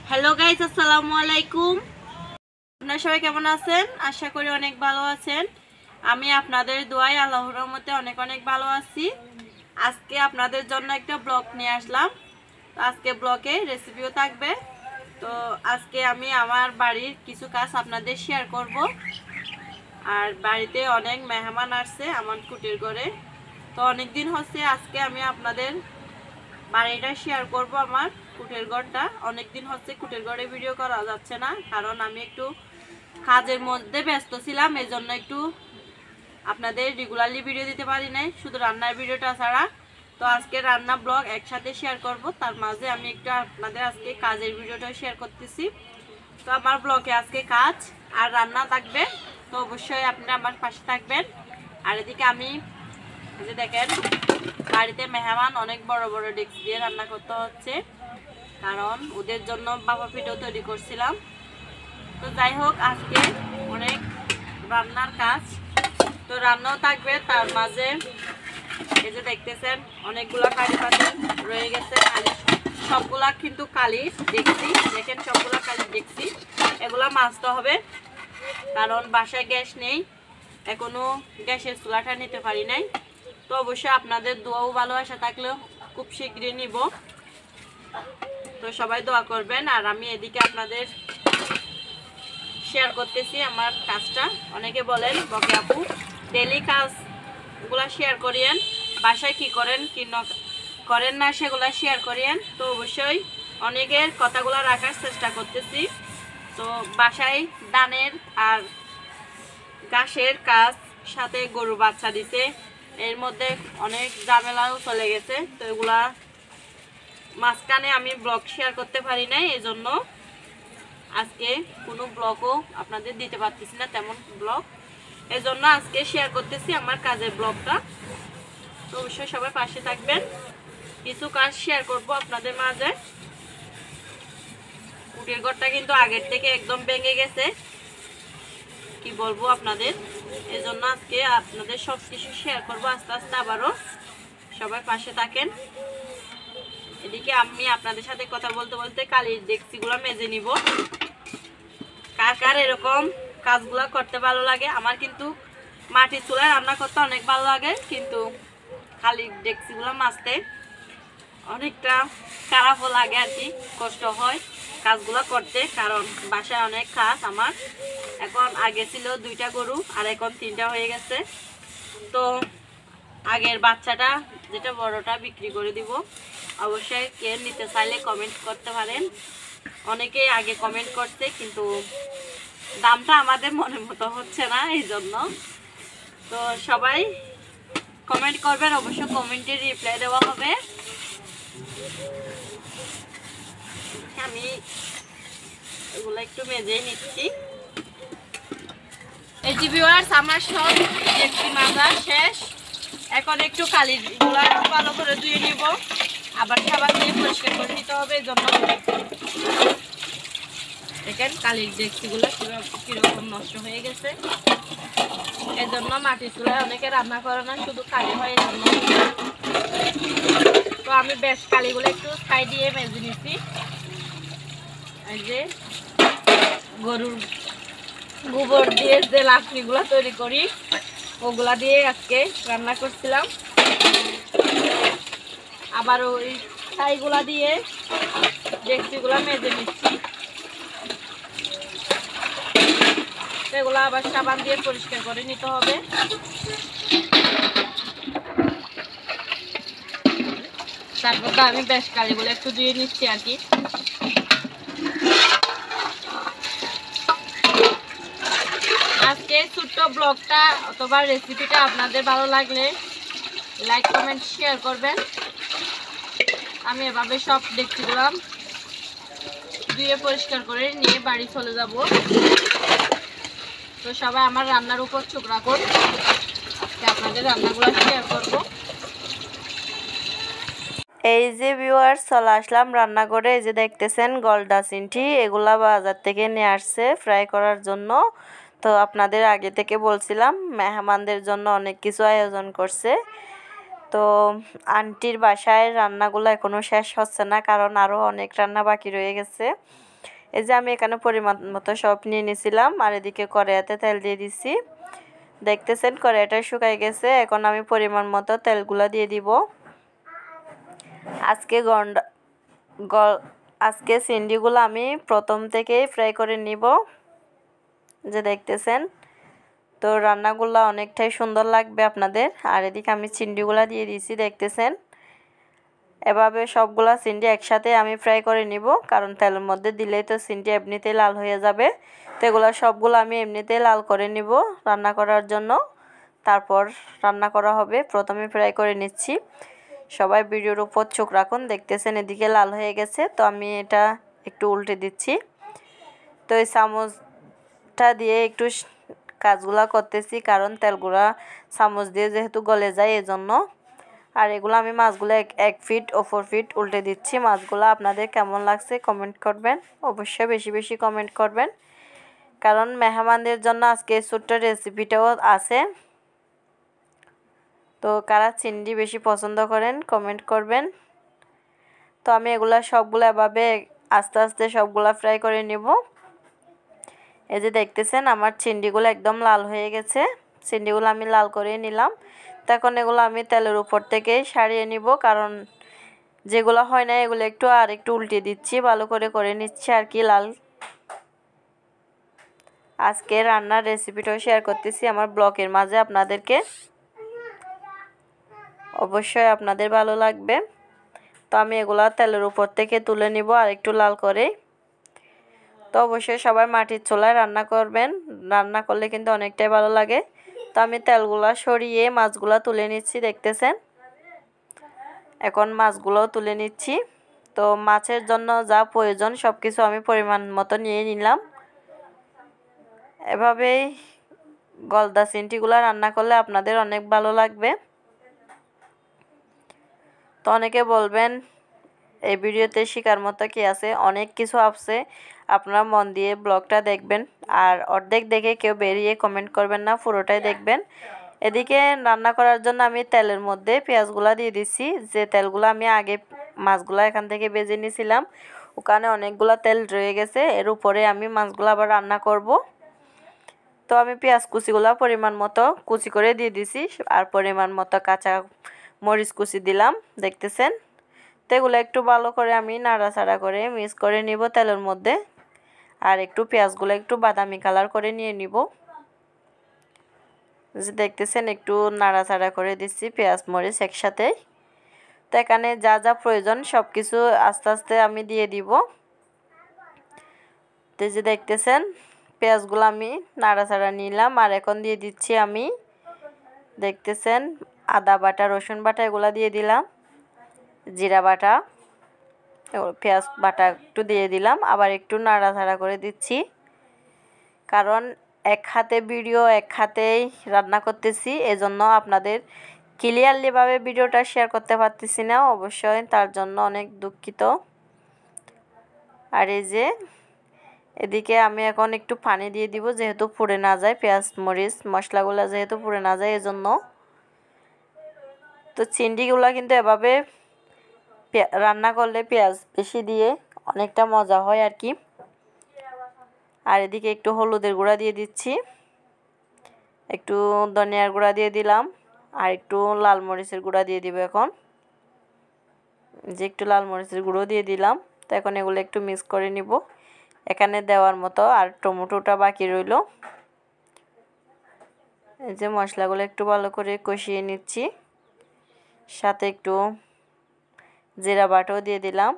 Hello guys, আসসালামু আলাইকুম। আপনারা সবাই কেমন আছেন? আশা করি অনেক ভালো আছেন। আমি আপনাদের দোয়ায় আল্লাহর রহমতে অনেক অনেক ভালো আছি। আজকে আপনাদের জন্য একটা ব্লগ নিয়ে আসলাম। তো আজকে ব্লগে রেসিপিও থাকবে। তো আজকে আমি আমার বাড়ির কিছু কাজ আপনাদের শেয়ার করব। আর বাড়িতে অনেক মেহমান আসছে আমার কুটির ঘরে। তো অনেক দিন হচ্ছে আজকে আমি আপনাদের বাড়িটা শেয়ার করব। আমার কুটের ঘরটা অনেক দিন হচ্ছে কুটের ঘরে ভিডিও করা যাচ্ছে না, কারণ আমি একটু কাজের মধ্যে ব্যস্ত ছিলাম, এই জন্য একটু আপনাদের রেগুলারলি ভিডিও দিতে পারি নাই, শুধু রান্নার ভিডিওটা ছাড়া। তো আজকে রান্না ব্লগ একসাথে শেয়ার করব, তার মাঝে আমি একটু আপনাদের আজকে কাজের ভিডিওটা শেয়ার করতেছি। তো আমার ব্লগে আজকে কাজ আর রান্না থাকবে, তো অবশ্যই আপনারা আমার পাশে থাকবেন। আর এদিকে আমি এই যে দেখেন, বাড়িতে মেহমান অনেক বড় বড় ডেক্স দিয়ে রান্না করতে হচ্ছে, কারণ ওদের জন্য বাবা পিঠাও তৈরি করছিলাম। তো যাই হোক, আজকে অনেক রান্নার কাজ, তো রান্নাও থাকবে, তার মাঝে এই যে দেখতেছেন অনেকগুলা কালি পাতি রয়ে গেছে। কালি সবগুলা কিন্তু কালি দেখছি, দেখেন সবগুলা কালি দেখছি। এগুলা মাজতে হবে, কারণ বাসায় গ্যাস নেই, এখনো গ্যাসের চুলাটা নিতে পারি নাই। তো অবশ্যই আপনাদের দোয়াও ভালোবাসা থাকলেও খুব শীঘ্রই নিব। তো সবাই দোয়া করবেন। আর আমি এদিকে আপনাদের শেয়ার করতেছি আমার কাজটা। অনেকে বলেন বকে আপু ডেলি কাজগুলা শেয়ার করিয়েন, বাসায় কি করেন কি করেন না সেগুলা শেয়ার করিয়েন। তো অবশ্যই অনেকের কথাগুলো রাখার চেষ্টা করতেছি। তো বাসায় ধানের আর ঘাসের কাজ, সাথে গরু বাচ্চা দিতে, এর মধ্যে অনেক ঝামেলাও চলে গেছে। তো এগুলা মাঝখানে আমি ব্লগ শেয়ার করতে পারি নাই, এই জন্য আজকে কোনো ব্লগও আপনাদের দিতে পারতেছি না, তেমন ব্লগ। এই জন্য আজকে শেয়ার করতেছি আমার কাজের ব্লগটা। তো অবশ্যই সবাই পাশে থাকবেন, কিছু কাজ শেয়ার করব আপনাদের মাঝে। কুটির ঘরটা কিন্তু আগের থেকে একদম ভেঙে গেছে, কি বলবো আপনাদের। এই জন্য আজকে আপনাদের সব কিছু শেয়ার করবো আস্তে আস্তে। আবারও সবাই পাশে থাকেন। এদিকে আমি আপনাদের সাথে কথা বলতে বলতে কালির ডেকচিগুলো মেজে নিব। কার কার এরকম কাজগুলো করতে ভালো লাগে? আমার কিন্তু মাটির চুলায় রান্না করতে অনেক ভালো লাগে, কিন্তু কালির ডেকচিগুলো মাজতে অনেকটা খারাপও লাগে আর কি, কষ্ট হয় কাজগুলো করতে, কারণ বাসায় অনেক কাজ আমার। এখন আগে ছিল 2টা গরু, আর এখন 3টা হয়ে গেছে। তো আগের বাচ্চাটা যেটা বড়টা বিক্রি করে দিব। অবশ্যই কে নিতে চাইলে কমেন্ট করতে পারেন। অনেকেই আগে কমেন্ট করছে, কিন্তু দামটা আমাদের মনের মতো হচ্ছে না, এই জন্য। তো সবাই কমেন্ট করবেন, অবশ্যই কমেন্টে রিপ্লাই দেওয়া হবে। আমি এগুলো একটু মেজে নিচ্ছি। এই যে ভিউয়ার্স, আমার সব ডেকচি মাজা শেষ। এখন একটু কালিগুলো ভালো করে ধুয়ে নিব, আবার সাবান দিয়ে পরিষ্কার করে নিতে হবে। এই জন্য দেখেন কালির ডেকচিগুলো কিরকম নষ্ট হয়ে গেছে। এই জন্য মাটির চুলায় অনেকে রান্না করে না, শুধু কালি হয়, এই জন্য। তো আমি বেশ কালিগুলো একটু ছাই দিয়ে মেজে নিচ্ছি। এই যে গরুর গোবর দিয়ে যে লাকড়িগুলো তৈরি করি, ওগুলা দিয়ে আজকে রান্না করছিলাম। আবার ওই ছাইগুলা দিয়ে ডেকচিগুলো মেজে নিচ্ছি। এগুলো আবার সাবান দিয়ে পরিষ্কার করে নিতে হবে। তারপর তো আমি বেশ কালিগুলো একটু ধুয়ে নিচ্ছি আর কি। আজকে ছোট্ট ব্লগটা অথবা রেসিপিটা আপনাদের ভালো লাগলে লাইক কমেন্ট শেয়ার করবেন। আমি এভাবে সব দেখছিলাম, ধুয়ে পরিষ্কার করে নিয়ে বাড়ি চলে যাব। তো সবাই আমার রান্নার উপর চোখ রাখুন, আজকে আপনাদের রান্নাগুলো শেয়ার করব। এই যে ভিউয়ার্স, চলে আসলাম রান্নাঘরে। এই যে দেখতেছেন গলদা চিংড়ি, এগুলা বাজার থেকে নিয়ে আসছে ফ্রাই করার জন্য। তো আপনাদের আগে থেকে বলছিলাম মেহমানদের জন্য অনেক কিছু আয়োজন করছে। তো আন্টির বাসায় রান্নাগুলো এখনও শেষ হচ্ছে না, কারণ আরও অনেক রান্না বাকি রয়ে গেছে। এই যে আমি এখানে পরিমাণ মতো সব নিয়ে নিয়েছিলাম, আর এদিকে কড়াইতে তেল দিয়ে দিচ্ছি। দেখতেছেন কড়াইটা শুকাই গেছে। এখন আমি পরিমাণ মতো তেলগুলো দিয়ে দিব। আজকে চিংড়িগুলো আমি প্রথম থেকেই ফ্রাই করে নিব, যে দেখতেছেন। তো রান্নাগুলো অনেকটাই সুন্দর লাগবে আপনাদের। আর এদিকে আমি চিংড়িগুলো দিয়ে দিয়েছি, দেখতেছেন। এভাবে সবগুলা চিংড়ি একসাথে আমি ফ্রাই করে নিব, কারণ তেলের মধ্যে দিলেই তো চিংড়ি এমনিতেই লাল হয়ে যাবে। তো এগুলো সবগুলো আমি এমনিতেই লাল করে নিব রান্না করার জন্য, তারপর রান্না করা হবে। প্রথমে ফ্রাই করে নিচ্ছি। সবাই ভিডিওর উপর চোখ রাখুন। দেখতেছেন এদিকে লাল হয়ে গেছে, তো আমি এটা একটু উল্টে দিচ্ছি। তো এই চামচটা দিয়ে একটু কাজগুলা করতেছি, কারণ তেলগুলা চামচ দিয়ে যেহেতু গলে যায় এজন্য। আর এগুলো আমি মাছগুলো এক ফিট ও 4 ফিট উল্টে দিচ্ছি। মাছগুলো আপনাদের কেমন লাগছে কমেন্ট করবেন, অবশ্যই বেশি বেশি কমেন্ট করবেন, কারণ মেহমানদের জন্য আজকে ছোট্ট রেসিপিটাও আছে। তো কারা চিংড়ি বেশি পছন্দ করেন কমেন্ট করবেন। তো আমি এগুলা সবগুলো এভাবে আস্তে আস্তে সবগুলা ফ্রাই করে নিব। এই যে দেখতেছেন আমার চিংড়িগুলো একদম লাল হয়ে গেছে। চিংড়িগুলো আমি লাল করে নিলাম। তো এখন এগুলো আমি তেলের উপর থেকে সারিয়ে নিব, কারণ যেগুলো হয় না এগুলো একটু উল্টে দিচ্ছি, ভালো করে নিচ্ছি আর কি লাল। আজকে রান্নার রেসিপিটাও শেয়ার করতেছি আমার ব্লগের মাঝে আপনাদেরকে, অবশ্যই আপনাদের ভালো লাগবে। তো আমি এগুলা তেলের উপর থেকে তুলে নিব আর একটু লাল করে। তো অবশ্যই সবাই মাটির চুলায় রান্না করবেন, রান্না করলে কিন্তু অনেকটাই ভালো লাগে। তো আমি তেলগুলা সরিয়ে মাছগুলা তুলে নিচ্ছি, দেখতেছেন। এখন মাছগুলোও তুলে নিচ্ছি। তো মাছের জন্য যা প্রয়োজন সব কিছু আমি পরিমাণ মতো নিয়ে নিলাম। এভাবেই গলদা চিংড়িগুলো রান্না করলে আপনাদের অনেক ভালো লাগবে। তো অনেকে বলবেন এই ভিডিওতে শেখার মতো কি আছে, অনেক কিছু আছে। আপনারা মন দিয়ে ব্লগটা দেখবেন, আর অর্ধেক দেখে কেউ বেরিয়ে কমেন্ট করবেন না, পুরোটাই দেখবেন। এদিকে রান্না করার জন্য আমি তেলের মধ্যে পেঁয়াজগুলা দিয়ে দিচ্ছি। যে তেলগুলো আমি আগে মাছগুলো এখান থেকে ভেজে নিয়েছিলাম, ওখানে অনেকগুলো তেল রয়ে গেছে। এর উপরে আমি মাছগুলো আবার রান্না করব। তো আমি পেঁয়াজ কুচিগুলো পরিমাণ মতো কুচি করে দিয়ে দিছি, আর পরিমাণ মতো কাঁচা মরিচ কুচি দিলাম, দেখতেছেন। তো এগুলো একটু ভালো করে আমি নাড়াচাড়া করে মিক্স করে নিব তেলের মধ্যে। আর একটু পেঁয়াজগুলো একটু বাদামি কালার করে নিয়ে নিব, যে দেখতেছেন একটু নাড়াচাড়া করে দিচ্ছি পেঁয়াজ মরিচ একসাথে। তো এখানে যা যা প্রয়োজন সব কিছু আস্তে আস্তে আমি দিয়ে দিব। তো যে দেখতেছেন পেঁয়াজগুলো আমি নাড়াচাড়া নিলাম, আর এখন দিয়ে দিচ্ছি আমি, দেখতেছেন, আদা বাটা রসুন বাটা এগুলো দিয়ে দিলাম, জিরা বাটা, পেঁয়াজ বাটা একটু দিয়ে দিলাম, আবার একটু নাড়াচাড়া করে দিচ্ছি। কারণ এক হাতে ভিডিও এক হাতেই রান্না করতেছি, এজন্য আপনাদের ক্লিয়ারলিভাবে ভিডিওটা শেয়ার করতে পারতেছি না, অবশ্যই তার জন্য অনেক দুঃখিত। আর এই যে এদিকে আমি এখন একটু পানি দিয়ে দিব, যেহেতু পুড়ে না যায়, পেঁয়াজ মরিচ মশলাগুলো যেহেতু পুড়ে না যায় এজন্য। তো চিংড়িগুলো কিন্তু এভাবে রান্না করলে পেঁয়াজ বেশি দিয়ে অনেকটা মজা হয় আর কি। আর এদিকে একটু হলুদের গুঁড়া দিয়ে দিচ্ছি, একটু ধনিয়ার গুঁড়া দিয়ে দিলাম, আর একটু লাল মরিচের গুঁড়া দিয়ে দিব এখন, যে একটু লাল মরিচের গুঁড়ো দিয়ে দিলাম। তো এখন এগুলো একটু মিক্স করে নিব এখানে দেওয়ার মতো। আর টমেটোটা বাকি রইল। এই যে মশলাগুলো একটু ভালো করে কষিয়ে নিচ্ছি, সাথে একটু জিরা বাটাও দিয়ে দিলাম।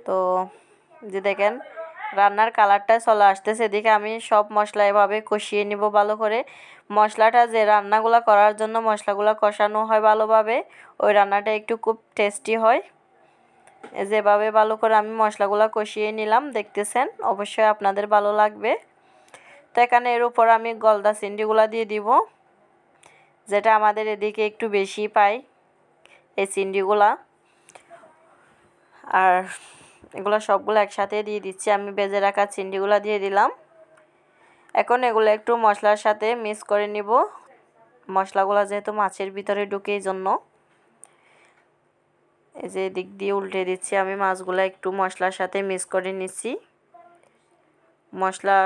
তো যে দেখেন রান্নার কালারটা চলে আসতেছে, এদিকে আমি সব মশলা এভাবে কষিয়ে নিব ভালো করে। মশলাটা যে রান্নাগুলো করার জন্য মশলাগুলো কষানো হয় ভালোভাবে, ওই রান্নাটা একটু খুব টেস্টি হয়। যেভাবে ভালো করে আমি মশলাগুলো কষিয়ে নিলাম, দেখতেছেন, অবশ্যই আপনাদের ভালো লাগবে। তো এখানে এর উপর আমি গলদা চিংড়িগুলো দিয়ে দিব, যেটা আমাদের এদিকে একটু বেশি পাই এই চিংড়িগুলা। আর এগুলো সবগুলো একসাথে দিয়ে দিচ্ছি, আমি ভেজে রাখা চিংড়িগুলো দিয়ে দিলাম। এখন এগুলো একটু মশলার সাথে মিক্স করে নিব, মশলাগুলো যেহেতু মাছের ভিতরে ঢুকে এই জন্য এই যে দিক দিয়ে উল্টে দিচ্ছি আমি মাছগুলো একটু মশলার সাথে মিক্স করে নিচ্ছি মশলা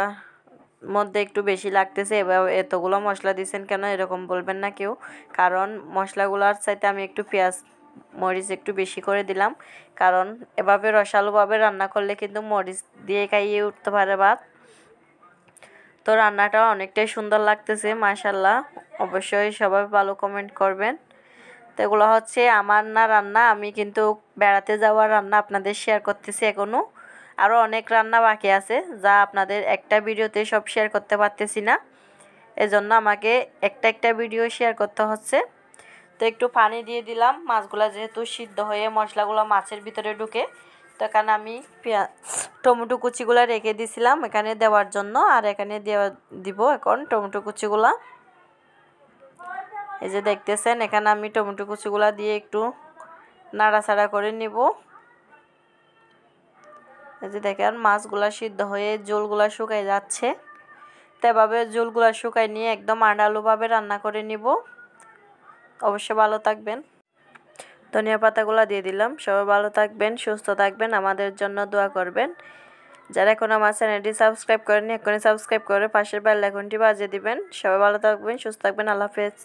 মধ্যে একটু বেশি লাগতেছে এবার এতগুলো মশলা দিয়েছেন কেন এরকম বলবেন না কেউ কারণ মশলাগুলোর চাইতে আমি একটু পেঁয়াজ মরিচ একটু বেশি করে দিলাম কারণ এভাবে রসালোভাবে রান্না করলে কিন্তু মরিচ দিয়ে খাইয়ে উঠতে পারে ভাত তো রান্নাটা অনেকটাই সুন্দর লাগতেছে মাশাআল্লাহ অবশ্যই সবাই ভালো কমেন্ট করবেন তো এগুলো হচ্ছে আমার না রান্না আমি কিন্তু বেড়াতে যাওয়ার রান্না আপনাদের শেয়ার করতেছি এখনও আরও অনেক রান্না বাকি আছে যা আপনাদের একটা ভিডিওতে সব শেয়ার করতে পারতেছি না এজন্য আমাকে একটা ভিডিও শেয়ার করতে হচ্ছে তো একটু পানি দিয়ে দিলাম মাছগুলো যেহেতু সিদ্ধ হয়ে মশলাগুলো মাছের ভিতরে ঢুকে তো এখানে আমি টমেটো কুচিগুলো রেখে দিয়েছিলাম এখানে দেওয়ার জন্য আর এখানে দিব এখন টমেটো কুচিগুলো এই যে দেখতেছেন এখানে আমি টমেটো কুচিগুলো দিয়ে একটু নাড়াচাড়া করে নিব এই যে দেখেন মাছগুলো সিদ্ধ হয়ে ঝোলগুলো শুকাই যাচ্ছে তো এভাবে ঝোলগুলো শুকাই নিয়ে একদম আঠালোভাবে রান্না করে নিব অবশ্যই ভালো থাকবেন ধনিয়া পাতাগুলো দিয়ে দিলাম সবাই ভালো থাকবেন সুস্থ থাকবেন আমাদের জন্য দোয়া করবেন যারা এখন আমার চ্যানেলটি সাবস্ক্রাইব করেননি এখনই সাবস্ক্রাইব করে পাশের বেল আইকনটি বাজিয়ে দিবেন সবাই ভালো থাকবেন সুস্থ থাকবেন আল্লাহ হাফেজ